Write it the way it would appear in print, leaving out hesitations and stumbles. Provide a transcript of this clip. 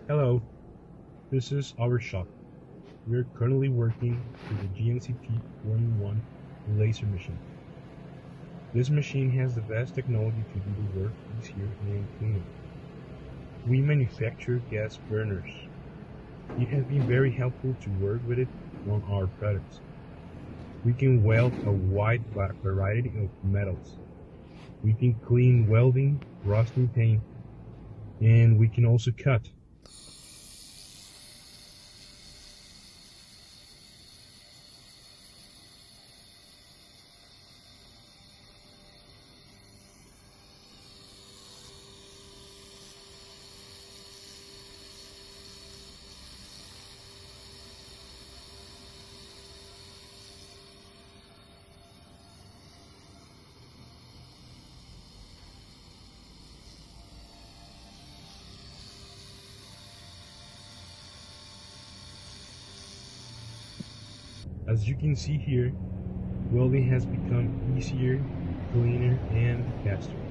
Hello, this is our shop. We are currently working with the GNCT 1-in-1 laser machine. This machine has the best technology to do the work easier and cleaner. We manufacture gas burners. It has been very helpful to work with it on our products. We can weld a wide variety of metals. We can clean welding, rusting paint, and we can also cut. As you can see here, welding has become easier, cleaner, and faster.